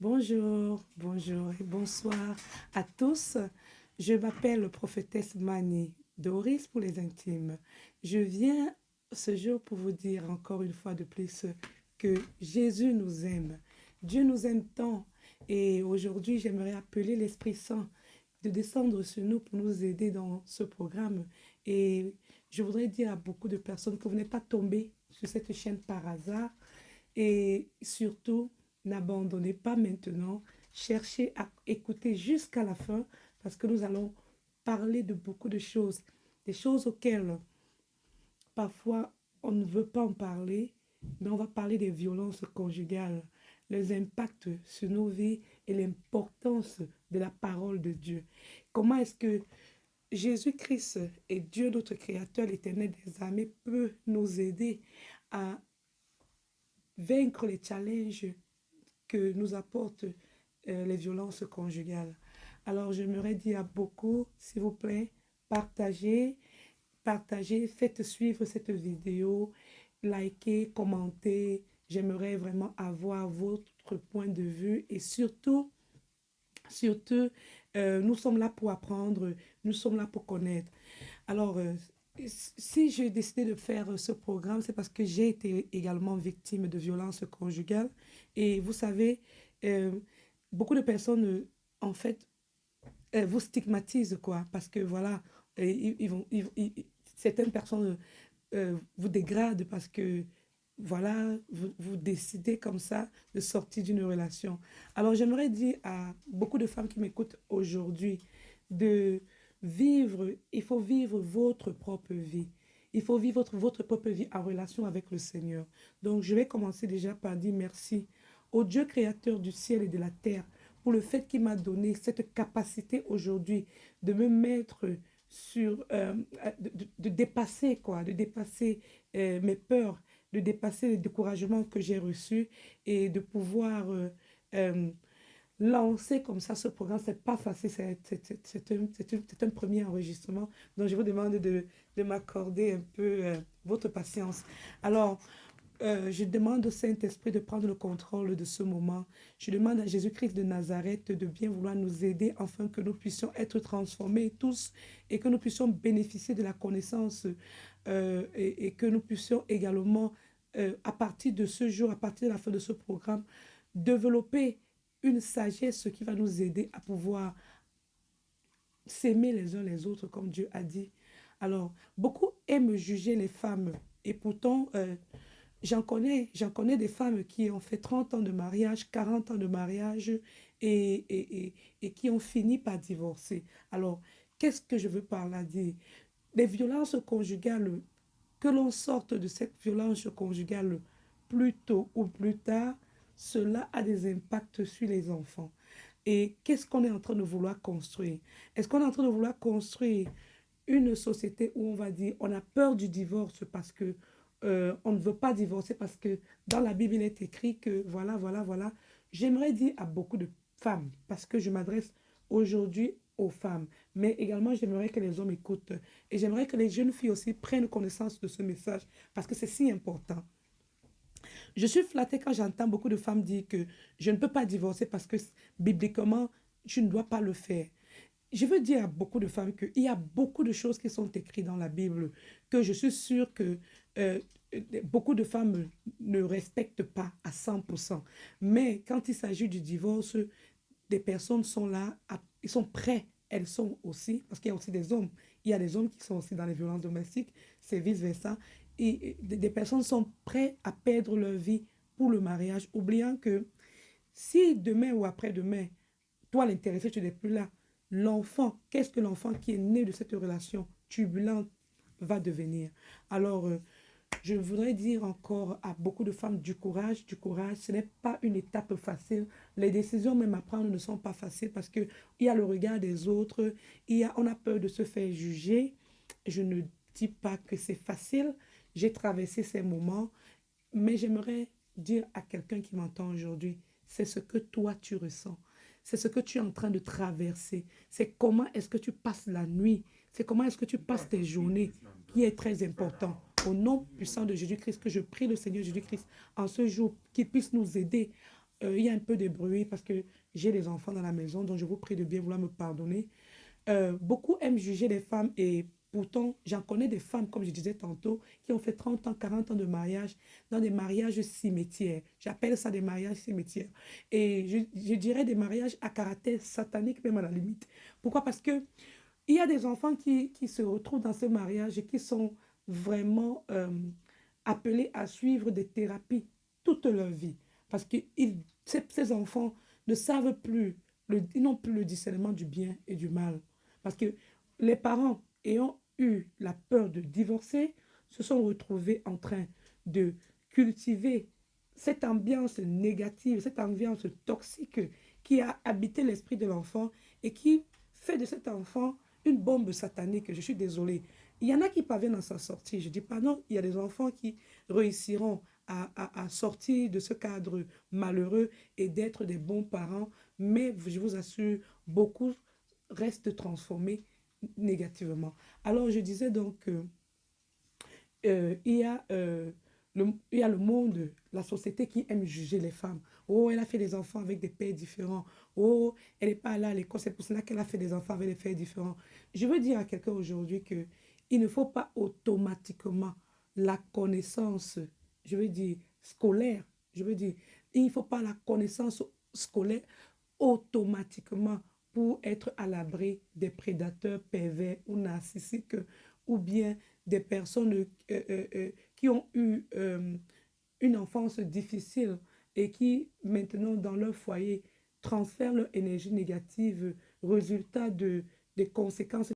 Bonjour et bonsoir à tous. Je m'appelle prophétesse Mani Doris pour les intimes. Je viens ce jour pour vous dire encore une fois de plus que Jésus nous aime. Dieu nous aime tant. Et aujourd'hui, j'aimerais appeler l'Esprit Saint de descendre sur nous pour nous aider dans ce programme. Et je voudrais dire à beaucoup de personnes que vous n'êtes pas tombés sur cette chaîne par hasard. Et surtout, n'abandonnez pas maintenant. Cherchez à écouter jusqu'à la fin parce que nous allons parler de beaucoup de choses, des choses auxquelles parfois on ne veut pas en parler, mais on va parler des violences conjugales, les impacts sur nos vies et l'importance de la parole de Dieu. Comment est-ce que Jésus-Christ et Dieu, notre Créateur, l'Éternel des armées, peut nous aider à vaincre les challenges que nous apportent les violences conjugales. Alors, j'aimerais dire à beaucoup, s'il vous plaît, partagez, partagez, faites suivre cette vidéo, likez, commentez. J'aimerais vraiment avoir votre point de vue et surtout, nous sommes là pour apprendre, nous sommes là pour connaître. Alors, si j'ai décidé de faire ce programme, c'est parce que j'ai été également victime de violences conjugales. Et vous savez, euh, beaucoup de personnes, en fait, vous stigmatisent, quoi, parce que voilà, certaines personnes vous dégradent parce que, voilà, vous décidez comme ça de sortir d'une relation. Alors, j'aimerais dire à beaucoup de femmes qui m'écoutent aujourd'hui de vivre, il faut vivre votre propre vie. Il faut vivre votre propre vie en relation avec le Seigneur. Donc, je vais commencer déjà par dire merci au Dieu créateur du ciel et de la terre pour le fait qu'il m'a donné cette capacité aujourd'hui de me mettre sur, de dépasser quoi, de dépasser mes peurs, de dépasser les découragements que j'ai reçus et de pouvoir euh, lancer comme ça ce programme. C'est pas facile, c'est un premier enregistrement. Donc je vous demande de m'accorder un peu votre patience. Alors, je demande au Saint-Esprit de prendre le contrôle de ce moment. Je demande à Jésus-Christ de Nazareth de bien vouloir nous aider afin que nous puissions être transformés tous et que nous puissions bénéficier de la connaissance et que nous puissions également, à partir de ce jour, à partir de la fin de ce programme, développer une sagesse qui va nous aider à pouvoir s'aimer les uns les autres comme Dieu a dit. Alors, beaucoup aiment juger les femmes et pourtant, j'en connais des femmes qui ont fait 30 ans de mariage, 40 ans de mariage et qui ont fini par divorcer. Alors, qu'est-ce que je veux par là dire? Les violences conjugales, que l'on sorte de cette violence conjugale plus tôt ou plus tard, cela a des impacts sur les enfants. Et qu'est-ce qu'on est en train de vouloir construire? Est-ce qu'on est en train de vouloir construire une société où on va dire on a peur du divorce parce que on ne veut pas divorcer parce que dans la Bible il est écrit que voilà. J'aimerais dire à beaucoup de femmes parce que je m'adresse aujourd'hui aux femmes, mais également j'aimerais que les hommes écoutent et j'aimerais que les jeunes filles aussi prennent connaissance de ce message parce que c'est si important. Je suis flattée quand j'entends beaucoup de femmes dire que je ne peux pas divorcer parce que bibliquement, je ne dois pas le faire. Je veux dire à beaucoup de femmes qu'il y a beaucoup de choses qui sont écrites dans la Bible que je suis sûre que euh, beaucoup de femmes ne respectent pas à 100%. Mais quand il s'agit du divorce, des personnes sont là, ils sont prêts. Elles sont aussi, parce qu'il y a aussi des hommes, il y a des hommes qui sont aussi dans les violences domestiques, c'est vice-versa. Et des personnes sont prêtes à perdre leur vie pour le mariage, oubliant que si demain ou après-demain, toi l'intéressé, tu n'es plus là, l'enfant, qu'est-ce que l'enfant qui est né de cette relation turbulente va devenir? Alors, je voudrais dire encore à beaucoup de femmes du courage, du courage. Ce n'est pas une étape facile. Les décisions même à prendre ne sont pas faciles parce qu'il y a le regard des autres, on a peur de se faire juger. Je ne dis pas que c'est facile. J'ai traversé ces moments, mais j'aimerais dire à quelqu'un qui m'entend aujourd'hui, c'est ce que toi tu ressens. C'est ce que tu es en train de traverser. C'est comment est-ce que tu passes la nuit. C'est comment est-ce que tu passes tes journées qui est très important. Au nom puissant de Jésus-Christ, que je prie le Seigneur Jésus-Christ en ce jour qu'il puisse nous aider il y a un peu de bruit parce que j'ai les enfants dans la maison, donc je vous prie de bien vouloir me pardonner. Beaucoup aiment juger les femmes et pourtant, j'en connais des femmes, comme je disais tantôt, qui ont fait 30 ans, 40 ans de mariage dans des mariages cimetières. J'appelle ça des mariages cimetières. Et je dirais des mariages à caractère satanique, même à la limite. Pourquoi? Parce que il y a des enfants qui se retrouvent dans ce mariage et qui sont vraiment appelés à suivre des thérapies toute leur vie. Parce que ces enfants ne savent plus, ils n'ont plus le discernement du bien et du mal. Parce que les parents ayant eu la peur de divorcer se sont retrouvés en train de cultiver cette ambiance négative, cette ambiance toxique qui a habité l'esprit de l'enfant et qui fait de cet enfant une bombe satanique. Je suis désolée. Il y en a qui parviennent à s'en sortir. Je ne dis pas non, il y a des enfants qui réussiront à sortir de ce cadre malheureux et d'être des bons parents, mais je vous assure, beaucoup restent transformés négativement. Alors, je disais donc que il y a le monde, la société qui aime juger les femmes. Oh, elle a fait des enfants avec des pères différents. Oh, elle n'est pas allée à l'école, c'est pour cela qu'elle a fait des enfants avec des pères différents. Je veux dire à quelqu'un aujourd'hui que il ne faut pas automatiquement la connaissance, je veux dire, scolaire. Je veux dire, il ne faut pas la connaissance scolaire automatiquement pour être à l'abri des prédateurs pervers ou narcissiques ou bien des personnes qui ont eu une enfance difficile et qui maintenant dans leur foyer transfèrent leur énergie négative, résultat des conséquences